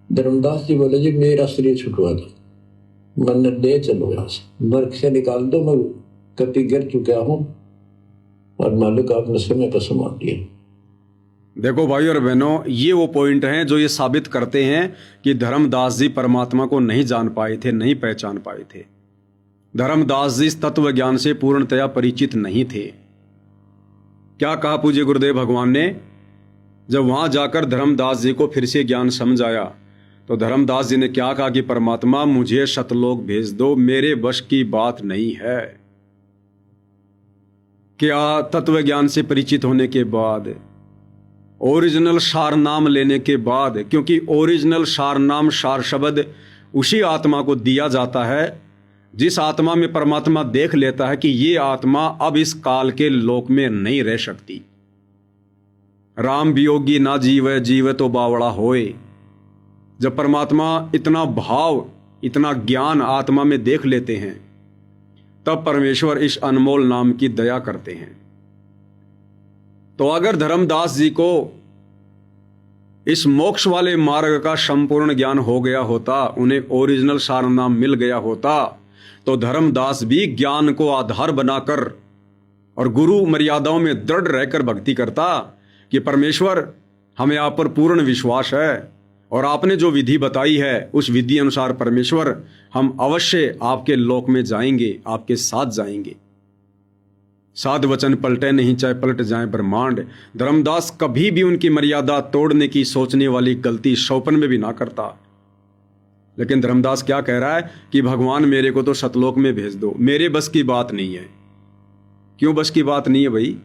धर्मदास जी बोले जी मेरा शरीर छुटवा दो, मन ले चलो यहाँ से, नरक से निकाल दो, मैं कभी गिर चुका हूँ और मालिक आपने समय पर संभाल लिया। देखो भाई और बहनों, ये वो पॉइंट हैं जो ये साबित करते हैं कि धर्मदास जी परमात्मा को नहीं जान पाए थे, नहीं पहचान पाए थे। धर्मदास जी इस तत्व ज्ञान से पूर्णतया परिचित नहीं थे। क्या कहा पूज्य गुरुदेव भगवान ने? जब वहां जाकर धर्मदास जी को फिर से ज्ञान समझ आया तो धर्मदास जी ने क्या कहा कि परमात्मा मुझे सतलोक भेज दो, मेरे वश की बात नहीं है। क्या तत्व ज्ञान से परिचित होने के बाद, ओरिजिनल सार नाम लेने के बाद, क्योंकि ओरिजिनल सार नाम सार शब्द उसी आत्मा को दिया जाता है जिस आत्मा में परमात्मा देख लेता है कि ये आत्मा अब इस काल के लोक में नहीं रह सकती। राम वियोगी ना जीवे, जीवे तो बावड़ा होए। जब परमात्मा इतना भाव, इतना ज्ञान आत्मा में देख लेते हैं, तब परमेश्वर इस अनमोल नाम की दया करते हैं। तो अगर धर्मदास जी को इस मोक्ष वाले मार्ग का संपूर्ण ज्ञान हो गया होता, उन्हें ओरिजिनल सार नाम मिल गया होता, तो धर्मदास भी ज्ञान को आधार बनाकर और गुरु मर्यादाओं में दृढ़ रहकर भक्ति करता कि परमेश्वर हमें आप पर पूर्ण विश्वास है और आपने जो विधि बताई है उस विधि अनुसार परमेश्वर हम अवश्य आपके लोक में जाएंगे, आपके साथ जाएंगे। साध वचन पलटे नहीं चाहे पलट जाए ब्रह्मांड। धर्मदास कभी भी उनकी मर्यादा तोड़ने की सोचने वाली गलती स्वप्न में भी ना करता। लेकिन धर्मदास क्या कह रहा है कि भगवान मेरे को तो सतलोक में भेज दो, मेरे बस की बात नहीं है। क्यों बस की बात नहीं है भाई?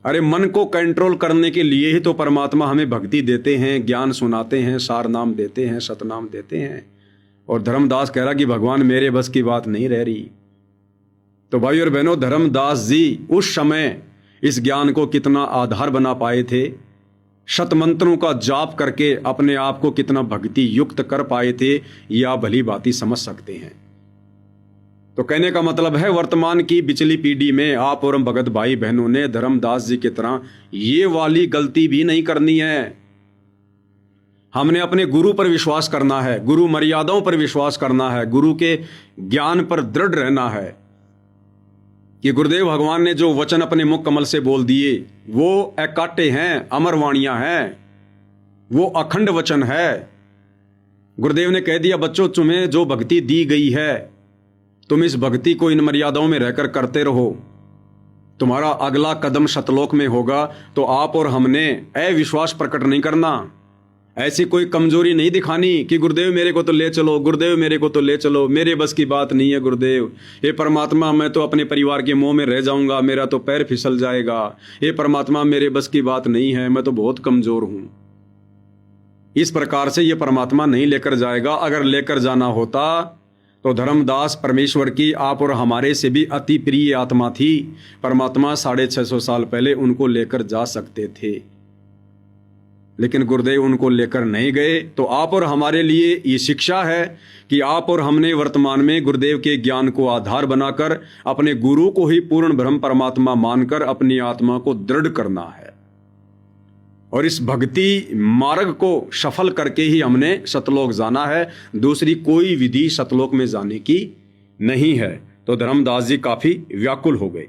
अरे मन को कंट्रोल करने के लिए ही तो परमात्मा हमें भक्ति देते हैं, ज्ञान सुनाते हैं, सार नाम देते हैं, सतनाम देते हैं। और धर्मदास कह रहा कि भगवान मेरे बस की बात नहीं रह रही। तो भाई और बहनों, धर्मदास जी उस समय इस ज्ञान को कितना आधार बना पाए थे, शतमंत्रों का जाप करके अपने आप को कितना भक्ति युक्त कर पाए थे, यह आप भली भांति समझ सकते हैं। तो कहने का मतलब है वर्तमान की बिचली पीढ़ी में आप और हम भगत भाई बहनों ने धर्मदास जी की तरह ये वाली गलती भी नहीं करनी है। हमने अपने गुरु पर विश्वास करना है, गुरु मर्यादाओं पर विश्वास करना है, गुरु के ज्ञान पर दृढ़ रहना है कि गुरुदेव भगवान ने जो वचन अपने मुख कमल से बोल दिए वो अकाटे हैं, अमर वाणियां हैं, वो अखंड वचन है। गुरुदेव ने कह दिया बच्चों तुम्हें जो भक्ति दी गई है तुम इस भक्ति को इन मर्यादाओं में रहकर करते रहो, तुम्हारा अगला कदम सतलोक में होगा। तो आप और हमने अविश्वास प्रकट नहीं करना, ऐसी कोई कमजोरी नहीं दिखानी कि गुरुदेव मेरे को तो ले चलो, गुरुदेव मेरे को तो ले चलो, मेरे बस की बात नहीं है गुरुदेव। ये परमात्मा मैं तो अपने परिवार के मुंह में रह जाऊंगा, मेरा तो पैर फिसल जाएगा। ये परमात्मा मेरे बस की बात नहीं है, मैं तो बहुत कमजोर हूं। इस प्रकार से ये परमात्मा नहीं लेकर जाएगा। अगर लेकर जाना होता तो धर्मदास परमेश्वर की आप और हमारे से भी अति प्रिय आत्मा थी। परमात्मा 650 साल पहले उनको लेकर जा सकते थे, लेकिन गुरुदेव उनको लेकर नहीं गए। तो आप और हमारे लिए ये शिक्षा है कि आप और हमने वर्तमान में गुरुदेव के ज्ञान को आधार बनाकर अपने गुरु को ही पूर्ण ब्रह्म परमात्मा मानकर अपनी आत्मा को दृढ़ करना है और इस भक्ति मार्ग को सफल करके ही हमने सतलोक जाना है। दूसरी कोई विधि सतलोक में जाने की नहीं है। तो धर्मदास जी काफी व्याकुल हो गए।